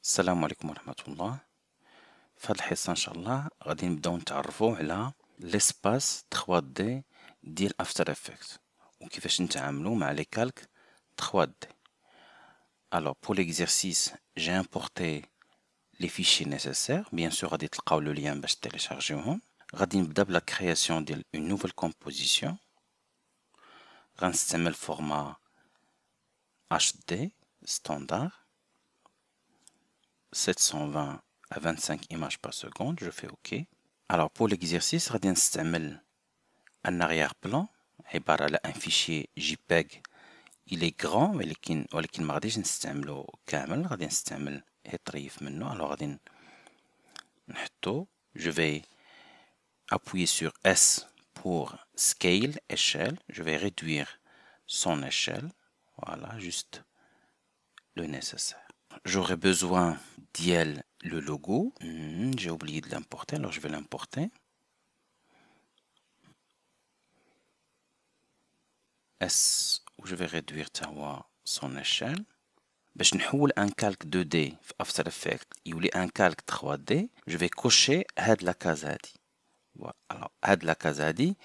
السلام عليكم ورحمة الله. في هذه الحصة إن شاء الله غادي نبداو نتعرفوا على ليسباس 3D ديال افتر افكت وكيفاش نتعاملوا مع لي كالك 3D. Alors pour l'exercice, j'ai importé les fichiers nécessaires. Bien sûr غادي تلقاو le lien باش téléchargéوهم. غادي نبدا بلا création ديال une nouvelle composition. غنستعمل format HD standard 720 à 25 images par seconde, je fais OK. Alors pour l'exercice, غادي نستعمل un arrière-plan عبارة على un fichier JPEG. Il est grand ولكن ما غاديش نستعملو كامل، غادي نستعمل طريف منه. alors غادي نحطو je vais appuyer sur S pour scale échelle. Je vais réduire son échelle. Voilà, juste le nécessaire. J'aurai besoin d'IL le logo. J'ai oublié de l'importer, alors je vais l'importer. S où je vais réduire son échelle. باش نحول un calque 2D في After Effects يولي un calque 3D, je vais cocher هاد لا كاز هادي. Voilà. Alors هاد لا كاز هادي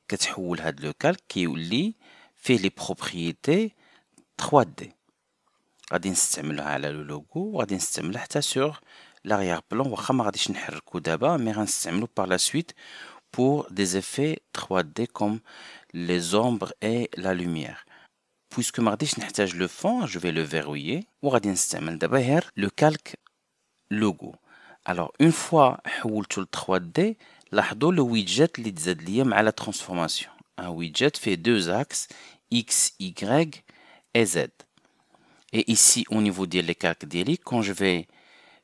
كتحول هاد لو calque كيولي فيه لي propriétés 3D. غادي نستعملها على لو لوغو وغادي نستعملها حتى سور l'arrière plan. واخا ما غاديش نحركو دابا مي غنستعملو par la suite pour des effets 3D comme les ombres et la lumière. Puisque ما غاديش نحتاج le fond, je vais le verrouiller وغادي نستعمل دابا غير le calque logo. Alors une fois حولتو ل 3D لاحظوا le widget اللي تزاد ليا مع la transformation. Un widget fait deux axes X, Y et Z. Et ici, au niveau des calques d'Eli, quand je vais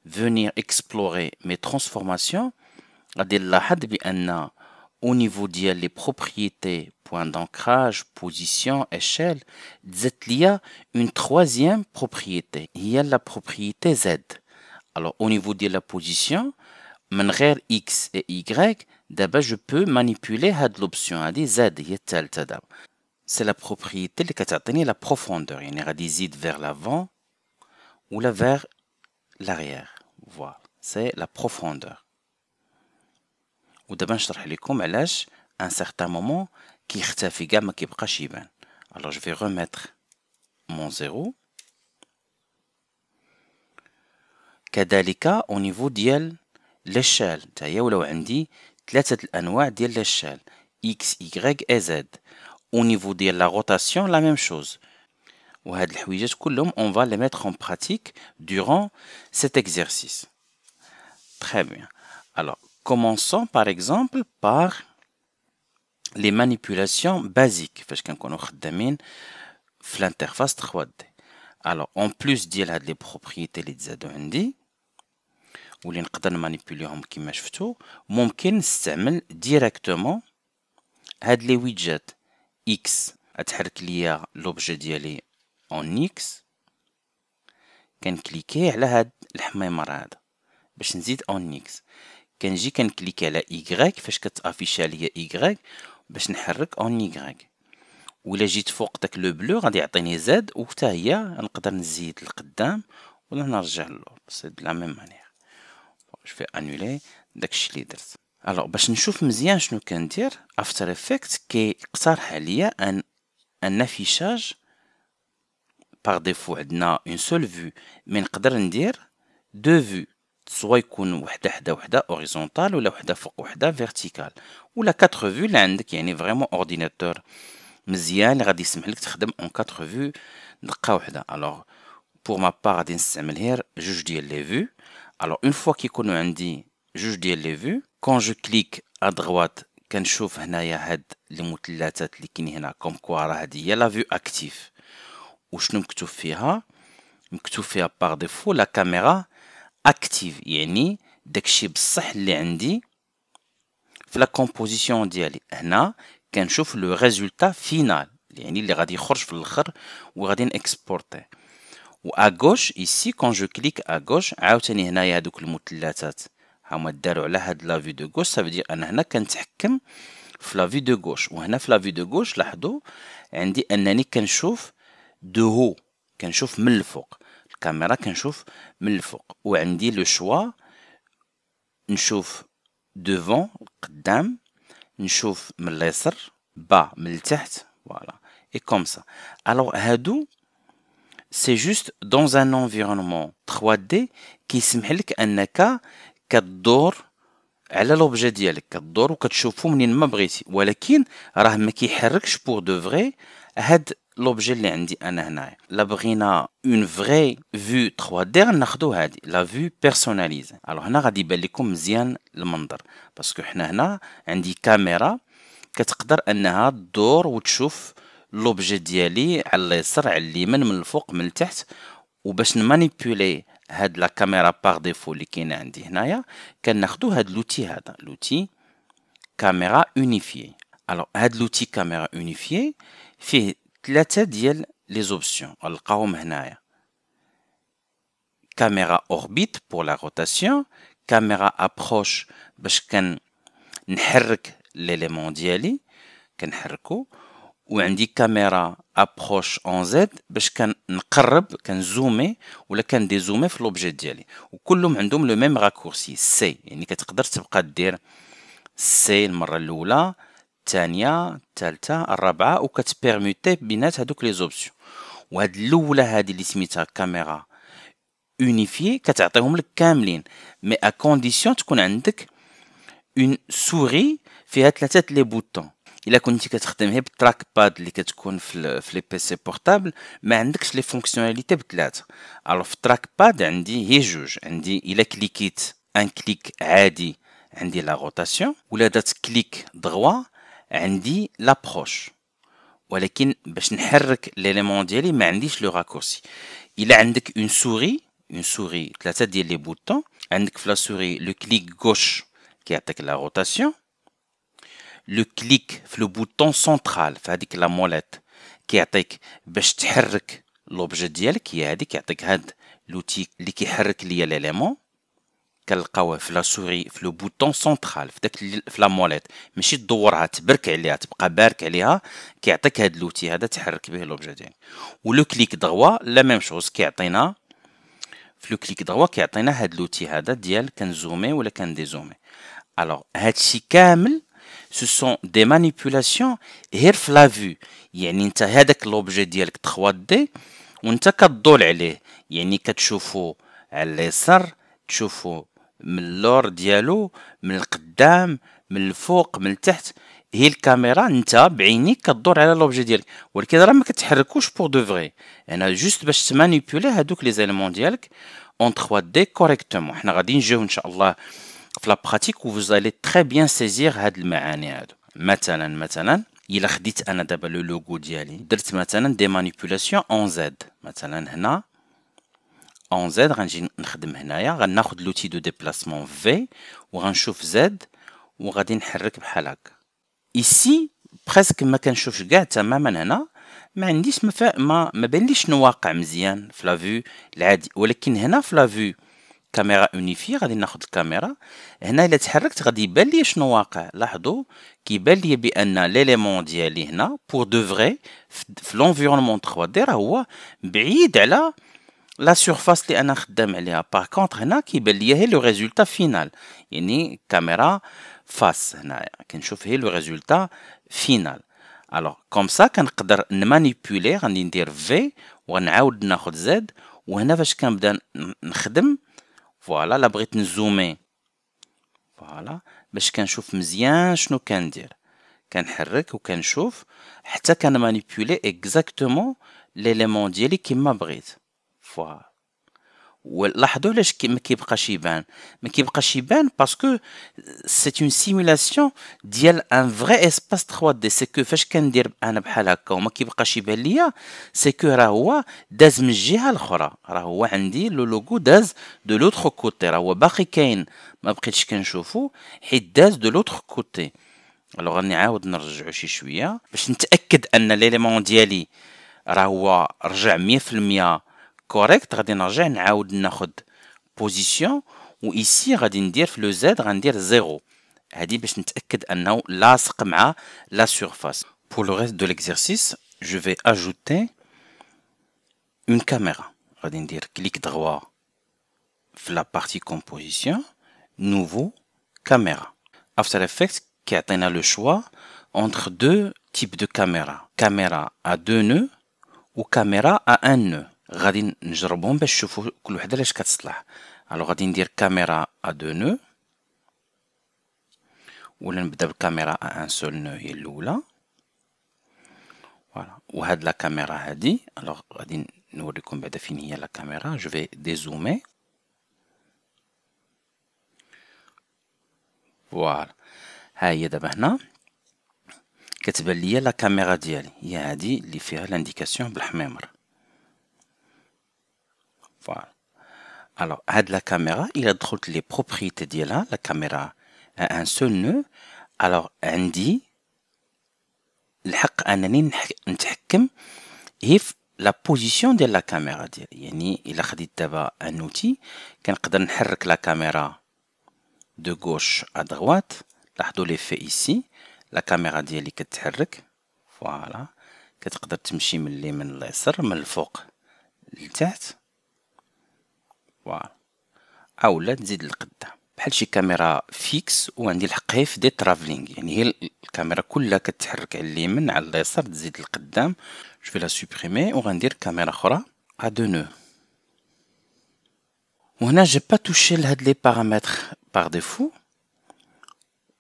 venir explorer mes transformations, au niveau des propriétés, point d'ancrage, position, échelle, il y a une troisième propriété. Il y a la propriété Z. Alors, au niveau de la position, من X et Y, d'abord je peux manipuler l'option Z. C'est la propriété qui كتعطيني la profondeur. يعني غادي يزيد vers l'avant ou vers l'arrière. Voilà, c'est la profondeur. ودابا نشرح لكم علاش un certain moment كيختفي كاع ما كيبقاش يبان. Alors je vais remettre mon 0. كذلك au niveau ديال l'échelle حتى هي ولاو عندي ثلاثة الأنواع ديال l'échelle X, Y et Z. Au niveau de la rotation, la même chose. وهاد الحويجات كلهم on va les mettre en pratique durant cet exercice. Très bien. Alors, commençons par exemple par les manipulations basiques فاش كنكونوا خدامين في l'interface 3D. Alors, en plus ديال هاد les propriétés اللي تزادوا عندي واللي نقدر نمانيبوليهم كيما شفتوا ممكن نستعمل directement هاد les widgets X أتحرك ليا l'objet ديالي en X. كنكليكي على هاد الحميمر هذا باش نزيد en X. كنجي كنكليكي على Y فاش كتافيشا ليا Y باش نحرك en Y. ولا جيت فوق داك لو بلو غادي يعطيني Z وحتى هي نقدر نزيد لقدام ولا نرجع للور. سي دو لا ميم مانيير. جو في انولي داكشي اللي درت. Alors باش نشوف مزيان شنو كندير After Effects كيقترح عليا un affichage par défaut عندنا une seule vue mais نقدر ندير deux vues سواء يكون وحده horizontal ولا وحده فوق وحده vertical ولا 4 vues اللي عندك يعني vraiment ordinateur مزيان اللي غادي يسمح لك تخدم en 4 vues دقه وحده. alors pour ma part غادي نستعمل غير جوج ديال les vues. alors une fois كيكونوا عندي جوج ديال les vues quand je clique à droite كنشوف هنايا هاد المثلثات اللي كاينين هنا كوم كوا راه هادي هي لا فيو اكتيف. وشنو مكتوب فيها؟ مكتوب فيها باغ ديفو لا كاميرا اكتيف يعني داكشي بصح اللي عندي في لا كومبوزيسيون ديالي. هنا كنشوف لو ريزولتا فينال يعني اللي غادي يخرج في الاخر وغادي نكسبورتي. و ا غوش ايسي كون جو كليك ا غوش عاوتاني هنايا هادوك المثلثات هما داروا على هاد لا فيو دو غوش. صافي انا هنا كنتحكم في لا فيو دو غوش. وهنا في لا فيو دو غوش لاحظوا عندي انني كنشوف دو هو كنشوف من الفوق. الكاميرا كنشوف من الفوق وعندي لو شوا نشوف devant قدام نشوف من اليسر با من التحت voilà et comme ça alors هادو c'est juste dans un environnement 3D كيسمح لك انك كدور على لوبجي ديالك كدور وكتشوفو منين ما بغيتي ولكن راه ما كيحركش بور دو فري هاد لوبجي اللي عندي انا هنايا لا بغينا اون فري فيو 3D غناخدو هادي لا فيو بيرسوناليزي الوغ هنا غادي يبان لكم مزيان المنظر باسكو حنا هنا عندي كاميرا كتقدر انها تدور وتشوف لوبجي ديالي على اليسار على اليمين من الفوق من التحت وباش نمانيبيولي هاد لا كاميرا باغ ديفو اللي كاينه عندي هنايا كناخدو هاد لوتي هذا لوتي كاميرا اونيفيي الوغ هاد لوتي كاميرا اونيفيي فيه 3 ديال لي زوبسيون نلقاوهم هنايا كاميرا اوربيت بور لا روتاسيون كاميرا ابروش باش نحرك ليليمون ديالي كنحركو وعندي كاميرا ابروش اون زد باش كنقرب كنزومي ولا كنديزومي في لوبجي ديالي وكلهم عندهم لو ميم راكورسي سي يعني كتقدر تبقى دير سي المره الاولى الثانيه الثالثه الرابعه وكتبيرميتي بينات هذوك لي زوبسيون وهاد الاولى هذه اللي سميتها كاميرا اونيفيي كتعطيهم لك كاملين مي ا كونديسيون تكون عندك اون سوري فيها 3 لي بوطون الا كنتي كتخدم غير بالتراك باد اللي كتكون في لي بي سي بورطابل ما عندكش لي فونكسيوناليتي بثلاثه الوغ في التراك باد عندي هي جوج عندي الا كليكيت ان كليك عادي عندي لا روتاسيون ولا درت كليك دغوا عندي لابروش ولكن باش نحرك ليليمون ديالي ما عنديش لو راكورسي الا عندك اون سوري 3 ديال لي بوطون عندك في لا سوري لو كليك غوش كيعطيك لا روتاسيون لو كليك في لو بوطون سنترال في هذيك لا موليت كيعطيك باش تحرك لوبجي ديالك هي هذيك كيعطيك هاد لوتي اللي كيحرك ليا ليليمون كنلقاوه في لا سوري في لو بوطون سنترال في داك في لا موليت ماشي تدورها تبرك عليها تبقى بارك عليها كيعطيك هاد لوتي هذا تحرك به لوبجي ديالك ولو كليك دغوا لا ميم شوز كيعطينا في لو كليك دغوا كيعطينا هاد لوتي هذا ديال كنزومي ولا كنديزومي الوغ هادشي كامل ce sont des manipulations غير في لا فيو يعني انت هذاك لوبجي ديالك 3D وانت كتدول عليه يعني كتشوفو على اليسار تشوفو من اللور ديالو من القدام من الفوق من التحت هي الكاميرا انت بعينيك كدور على لوبجي ديالك ولكن راه ما كتحركوش بور دو فري انا جوست باش تمانيبيولي هادوك لي زيليمون ديالك اون 3D كوريكتومون حنا غادي نجيو ان شاء الله في لا براتيك و vous allez très bien saisir هاد المعاني هادو مثلا الا خديت انا دابا لو لوغو ديالي درت مثلا دي مانيبيولاسيون اون زد مثلا هنا اون زد غنجي نخدم هنايا غناخد لوتي دو ديبلاسمون في وغنشوف زد وغادي نحرك بحال هكا ايسي بريسك ما كنشوفش كاع تماما هنا ما عنديش ما بانليش شنو واقع مزيان في لا فيو العادي ولكن هنا في لا فيو كاميرا اونيفي غادي ناخد الكاميرا هنا الا تحركت غادي يبان لي شنو واقع لاحظوا كيبان لي بان ليليمون ديالي هنا بور دو فري في لونفيرونمون 3D راه هو بعيد على لا سيرفاس اللي انا خدام عليها باغ كونطخ هنا كيبان لي هي لو ريزولتا فينال يعني كاميرا فاس هنايا كنشوف هي لو ريزولتا فينال الوغ كوم سا كنقدر نمانيبيولي غادي ندير في وغنعاود ناخد زد وهنا فاش كنبدا نخدم فوالا لا بغيت نزومي فوالا باش كنشوف مزيان شنو كندير كنحرك وكنشوف حتى كنمانيبيولي اكزاكتومون ليليمون ديالي كيما بغيت فوالا ولاحظوا علاش ما كيبقاش يبان باسكو سي اون سيمولاسيون ديال ان فري اسباس 3D سي كو فاش كندير انا بحال هكا وما كيبقاش يبان ليا سي كو راه هو داز من الجهه الاخرى راه هو عندي لو لوغو داز دو لوتر كوتي راه هو باقي كاين ما بقيتش كنشوفو حيت داز دو لوتر كوتي الوغ غادي نعاود نرجعو شي شويه باش نتاكد ان ليليمون ديالي راه هو رجع 100% كوريكت غادي نرجع نعاود ناخد بوزيسيون و ايسي غادي ندير في لو زد غندير 0 هادي باش نتاكد انه لاصق مع لا سيرفاس pour le reste de l'exercice je vais ajouter une caméra غادي ندير كليك droit في la partie composition, nouveau, caméra. After Effects كيعطينا le choix entre deux types de caméra. Caméra à deux nœuds ou caméra à un nœud. غادي نجربهم باش نشوفوا كل وحده لاش كتصلح. alors غادي ندير caméra à deux nœuds ولا نبدا بالكاميرا à un seul nœud هي الاولى. فوالا وهاد لا كاميرا هادي alors غادي نوريكم بعدا فين هي لا كاميرا. جو في ديزومي. فوالا ها هي دابا هنا كتبان ليا لا كاميرا ديالي هي هادي اللي فيها لانديكاسيون بالحميمر. فوالا alors هاد لا كاميرا الا دخلت لي بروبريتي ديالها لا كاميرا ان سول نو alors عندي الحق انني نتحكم هي في لا بوزيسيون ديال لا كاميرا ديالي. يعني الا خديت دابا ان اوتي كنقدر نحرك لا كاميرا دو غوش ا دروات. لاحظوا لي في ايسي لا كاميرا ديالي كتحرك. فوالا كتقدر تمشي من اليمين لليسار من الفوق لتحت. فوالا اولا تزيد لقدام بحال شي كاميرا فيكس وعندي الحق هي في دي ترافلينغ. يعني هي الكاميرا كلها كتحرك على اليمين على اليسار تزيد لقدام. جو في لا سوبريمي وغندير كاميرا اخرى ا دو نو. وهنا جي با توشي لهاد لي بارامتر باغ ديفو.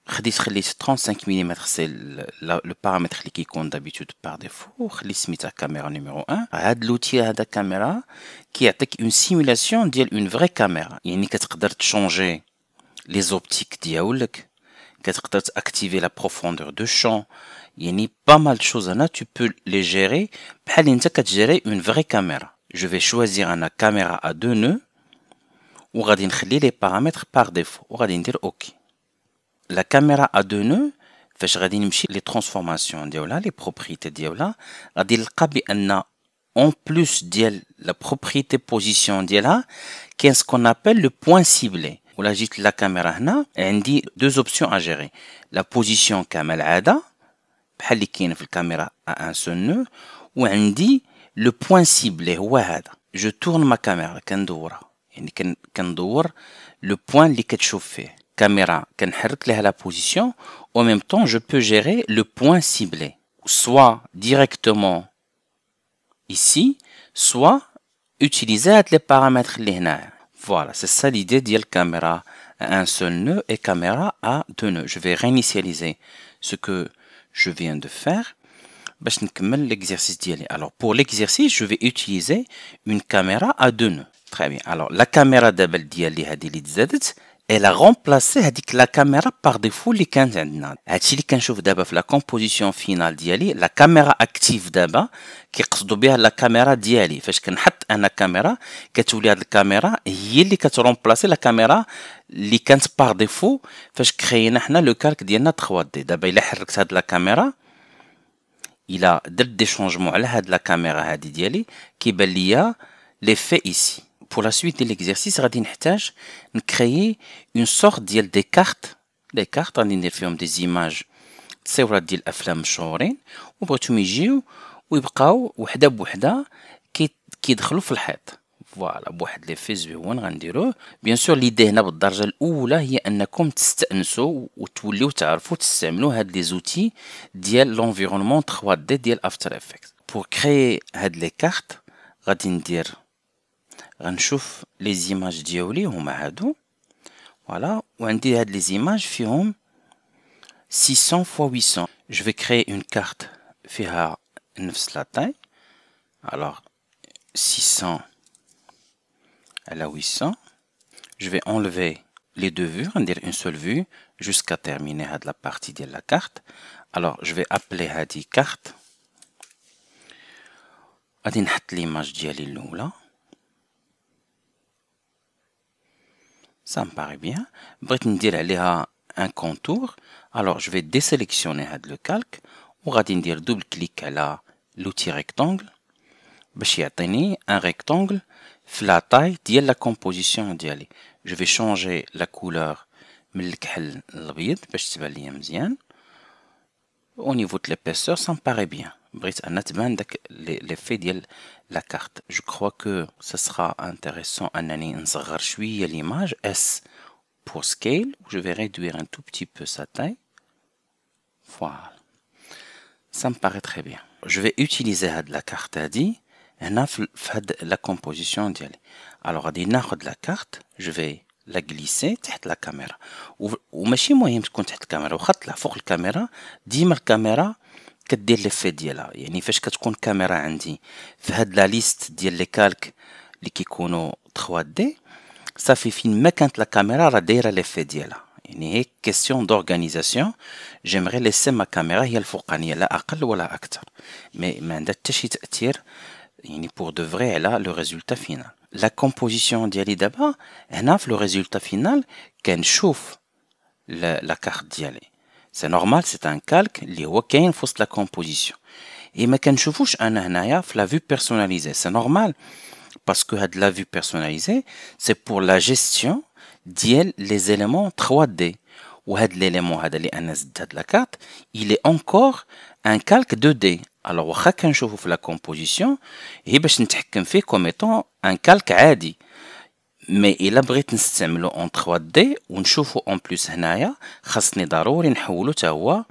خليت 35 ملم سي لو بارامتر اللي كيكون دابيتود باغ ديفو. خليت سميتها كاميرا نيميرو 1. هاد لوتي هذا كاميرا كيعطيك اون سيمولاسيون ديال اون فري كاميرا. يعني كتقدر تشونجي لي زوبتيك ديالك، كتقدر تاكتيفي لا بروفوندور دو شون. يعني با مال شوز هنا tu peux les gérer بحال انت كتجيري اون فري كاميرا. جو في شوازير انا كاميرا ا دو نو وغادي نخلي لي بارامتر باغ ديفو وغادي ندير اوكي. لا كاميرا ا دو نو فاش غادي نمشي لي ترانسفورماسيون ديالها لي بروبريتي ديالها غادي نلقى بان اون بلوس ديال لا بروبريتي بوزيسيون ديالها كاين سكون ابل لو بوين سيبلي. ولا جيت لا كاميرا هنا عندي دو اوبسيون ا جيري. لا بوزيسيون كما العاده بحال اللي كاين في الكاميرا ا ان سول نو وعندي لو بوين سيبلي هو هذا. جو تورن ما كاميرا كندورها يعني كندور لو بوين اللي كتشوف فيه. كاميرا كنحرك لها لا بوزيسيون او ميم طون جو بو جيري لو بوين سيبلي soit directement ici soit utiliser هاد لي بارامتر اللي هنا. Voilà, c'est ça l'idée de la caméra à un seul nœud et caméra à deux nœuds. Je vais réinitialiser ce que je viens de faire. باش نكمل l'exercice ديالي. Alors pour l'exercice, je vais utiliser une caméra à deux nœuds. Très bien. Alors la caméra دابا ديالي هذه اللي تزادت elle a remplacé هذيك لا كاميرا باغ ديفو اللي كانت عندنا. هادشي اللي كنشوف دابا في لا كومبوزيسيون فينال ديالي. لا كاميرا اكتيف دابا كيقصدوا بها لا كاميرا ديالي. فاش كنحط انا كاميرا كتولي هاد الكاميرا هي اللي كترومبلاسي لا كاميرا اللي كانت باغ ديفو فاش كرينا حنا لو كالك ديالنا 3 دي. دابا الا حركت هاد لا كاميرا الا درت دي شونجمون على هاد لا كاميرا هادي ديالي كيبان ليا لي في ايسي. Pour la suite de l'exercice, غادي نحتاج نكريي اون سورت ديال دي كارت. لي كارت غادي ندير فيهم دي زيماج تصويرات ديال الافلام مشهورين وبغيتهم يجيو ويبقاو وحده بوحده كيدخلوا في الحيط. فوالا بواحد لي في زويون غنديروه. بيان سور ليدي هنا بالدرجه الاولى هي انكم تستانسوا وتوليو تعرفوا تستعملوا هاد لي زوتي ديال لونفيرونمون 3 دي ديال افتر افكت. بور كريي هاد لي كارت غادي ندير غنشوف لي زيماج ديالي هما هادو. فوالا وعندي هاد لي زيماج فيهم 600 x 800. جو في كريي اون كارت فيها نفس لا طاي. alors 600 على 800. je vais enlever les deux vues ندير une seule vue jusqu'à terminer هاد la partie ديال la carte. alors je vais appeler هادي carte. غادي نحط ليماج ديالي الاولى. Ça me paraît bien. بغيت ندير عليها un contour. alors je vais désélectionner هاد le calque وغادي ندير double clic على l'outil rectangle باش يعطيني un rectangle في la taille ديال la composition ديالي. je vais changer la couleur من الكحل للابيض باش تبان ليا مزيان. au niveau de l'épaisseur ça me paraît bien. بغيت أن تبان داك ليفي ديال لا كارت. جو كخوا كو سا سرا انتريسون أنني نصغر شوية ليماج S pour scale. Je vais réduire un tout petit peu sa taille. Voilà. Ça me paraît très bien. Je vais utiliser هاد la carte هادي هنا في هاد la composition ديالي. Alors غادي ناخد la carte, je vais la glisser تحت la caméra. وماشي مهم تكون تحت الكاميرا، واخا تطلع فوق الكاميرا ديما الكاميرا كدير ليفي ديالها. يعني فاش كتكون كاميرا عندي في هاد لا ليست ديال لي كالك اللي كيكونوا 3D صافي فين ما كانت لا كاميرا راه دايره ليفي ديالها. يعني هي كيسيون دورغانيزاسيون. جيمغي ليسي ما كاميرا هي الفوقانيه لا اقل ولا اكثر، مي ما عندها حتى شي تاثير يعني بور دو فري على لو ريزولتا فينال. لا كومبوزيسيون ديالي دابا هنا في لو ريزولتا فينال كنشوف لا كارت ديالي. سي نورمال سي ان كالك اللي هو كاين في وسط لا كومبوزيسيون، اي ما كنشوفوش انا هنايا في لا فيو بيرسوناليزي. سي نورمال باسكو هاد لا فيو بيرسوناليزي سي بور لا جيستيون ديال لي زيليمون 3D. وهاد ليليمون هذا اللي انا زدت هاد لا كارت il est encore un calque 2D. alors واخا كنشوفو في لا كومبوزيسيون هي باش نتحكم فيه كوم ايتون ان كالك عادي، مي الا بغيت نستعملو اون 3D ونشوفو اون بلوس هنايا خاصني ضروري نحولو حتى هو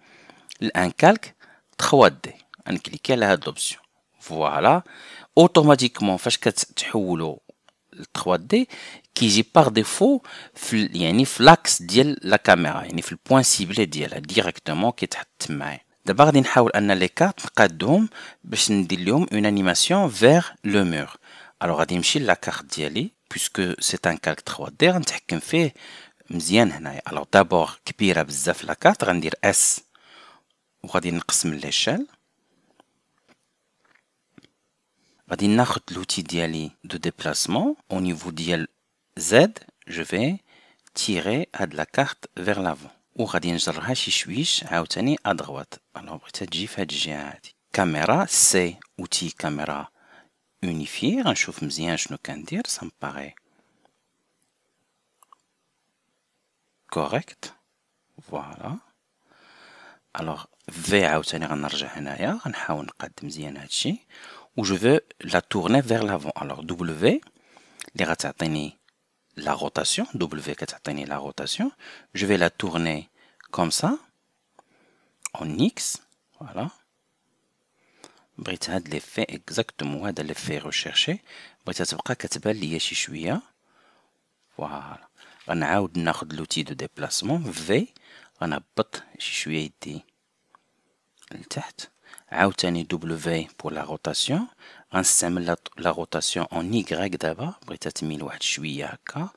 لان كالك 3D. نكليكي على هاد لوبسيون فوالا. اوتوماتيكمون فاش كتحولو ل 3D كيجي باغ ديفو في يعني في لاكس ديال لا كاميرا، يعني في البوين سيبلي ديالها ديريكتومون كيتحط تمايا. دابا غادي نحاول ان لي كارت نقادهم باش ندير لهم اون انيماسيون فيغ لو مور. الوغ غادي نمشي لا كارت ديالي بويسكو سي ان كالك 3D غنتحكم فيه مزيان هنايا. الوغ دابور كبيره بزاف لا كارت غندير اس وغادي نقسم ليشال. غادي ناخد لوتي ديالي دو ديبلاسمون او نيفو ديال Z. je vais tirer هاد لا كارت vers l'avant وغادي نجرها شي شويش عاوتاني ادغوات. الوغ بغيتها تجي في هاد الجهه هادي. كاميرا سي اوتي كاميرا اونيفي. غنشوف مزيان شنو كندير. سا مباري كوريكت فوالا. الوغ في عاوتاني غنرجع هنايا غنحاول نقاد مزيان هادشي و جو فو لا تورني vers l'avant. الوغ دبليو اللي غتعطيني la rotation, W كتعطيني la rotation, je vais la tourner comme ça en X. voilà. بغيت هاد ليفي اكزاكتومون هذا ليفي ريشيرشي بغيتها تبقى كتبان ليا شي شويه. فوالا غنعاود ناخد لوتي دو ديبلاسمون في غنهبط شي شويه يدي لتحت عاوتاني دبليو بور لا روتاسيون. غنستعمل لا روتاسيون اون يغريك دابا بغيتها تميل واحد شويه هكا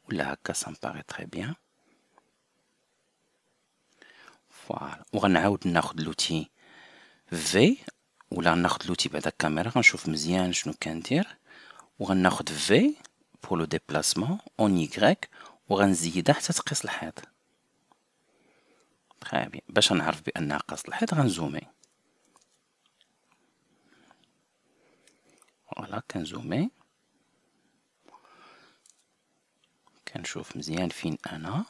ولا هكا. سا مباري تري بيان فوالا. وغنعاود ناخد لوتي في ولا ناخد لوتي بعدا الكاميرا غنشوف مزيان شنو كندير. وغناخد في بور لو ديبلاسمون اون يغريك وغنزيدها حتى تقيس الحيط. تري بيان. باش نعرف بانها قاس الحيط غنزومي. فوالا كنزومي كنشوف مزيان فين انا.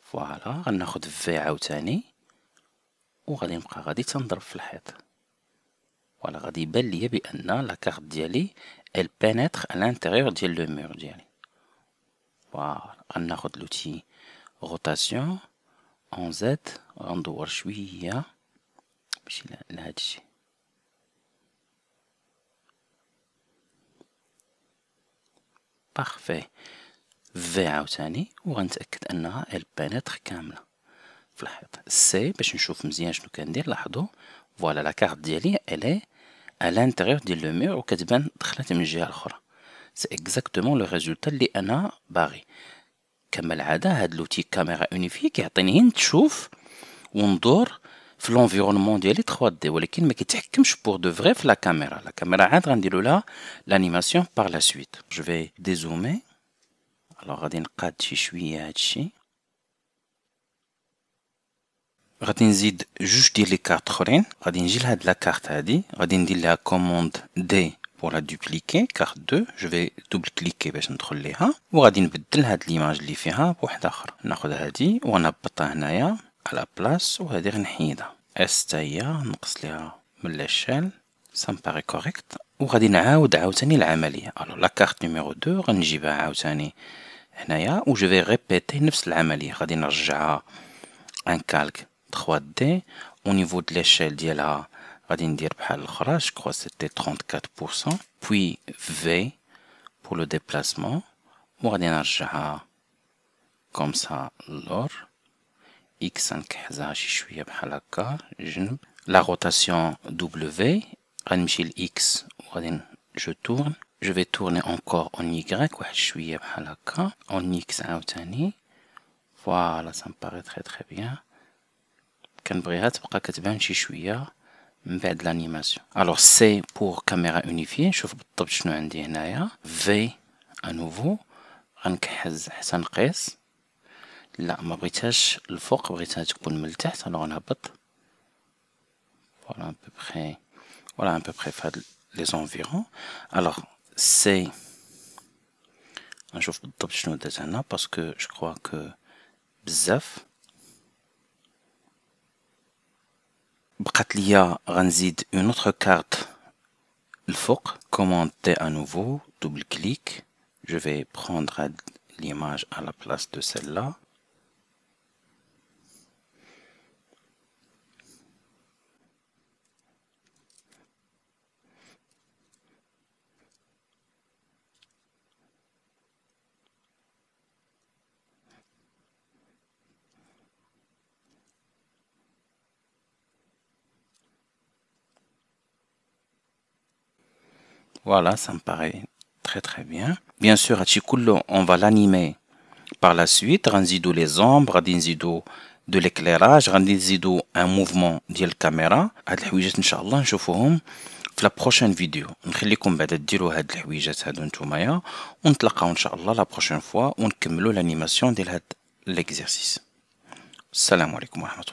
فوالا غناخد في عاوتاني وغادي نبقى غادي تنضرب في الحيط. فوالا غادي يبان ليا بان لا كارت ديالي ال بينيتر à l'intérieur ديال لو مور ديالي. فوالا غناخد لوتي روتاسيون اون زد غندور شويه باش لهادشي. بارفي. في عاوتاني وغنتاكد انها البانيتر كامله في الحيط. سي باش نشوف مزيان شنو كندير. لاحظوا فوالا لا كارت ديالي الي à l'intérieur ديال لو مور وكتبان دخلت من الجهه الاخرى. سي اكزاكتومون لو ريزولتا اللي انا باغي. كما العاده هاد لوتي كاميرا اونيفي كيعطيني نشوف وندور في لونفيرونمون ديالي 3D ولكن ما كيتحكمش بور دو فري في لا كاميرا. لا كاميرا عاد غنديرو لها لانيماسيون بار لا سويت. جو في ديزومي. الوغ غادي نقاد شي شويه هادشي. غادي نزيد جوج ديال لي كارت اخرين. غادي نجي لهاد لا كارت هادي غادي ندير لها كوموند دي بور لا دوبليكي كارت 2. جو في دوبل كليكي باش ندخل ليها وغادي نبدل هاد ليماج اللي فيها بوحده اخرى. ناخذ هادي ونهبطها هنايا على بلاص وهادي غنحيدها. اس تا هي نقص ليها من l'échelle. Ça me paraît correct. وغادي نعاود عاوتاني العملية. Alors la carte numéro 2 غنجيبها عاوتاني هنايا و je vais répéter نفس العملية. غادي نرجعها un calque 3D. Au niveau de l'échelle ديالها غادي ندير بحال الأخرى. Je crois c'était 34%. Puis V pour le déplacement. وغادي نرجعها comme ça l'or. X نكحزها شي شوية بحال هكا جنب. La rotation W غنمشي ل X وغادي je tourne. Je vais tourner encore en Y واحد شوية بحال هكا. En X عاوتاني. Voilà, ça me paraît très très bien. كنبغيها تبقى كتبان شي شوية من بعد l'animation. Alors C pour caméra unifiée. نشوف بالضبط شنو عندي هنايا. V à nouveau. غنكحز حتى نقيس. لا ما بغيتهاش الفوق بغيتها تكون من التحت. alors نهبط. Voilà à peu près. Voilà à peu près les environs. Alors C نشوف بالضبط شنو درت هنا parce que je crois que بزاف. بقات ليا غنزيد une autre carte الفوق. commande T à nouveau, double clic. Je vais prendre l'image à la place de celle-là. Voilà, ça me paraît très très bien. Bien sûr, on va l'animer par la suite. غنزيدو les ombres, غادي نزيدو de l'éclairage, غادي نزيدو un mouvement ديال الكاميرا. هاد الحويجات ان شاء الله نشوفوهم في لا بروشين فيديو. نخليكم بعدا ديروا هاد الحويجات هادو نتومايا ونتلاقاو ان شاء الله لا بروشين فوا ونكملوا l'animation ديال هاد l'exercice. السلام عليكم ورحمة الله.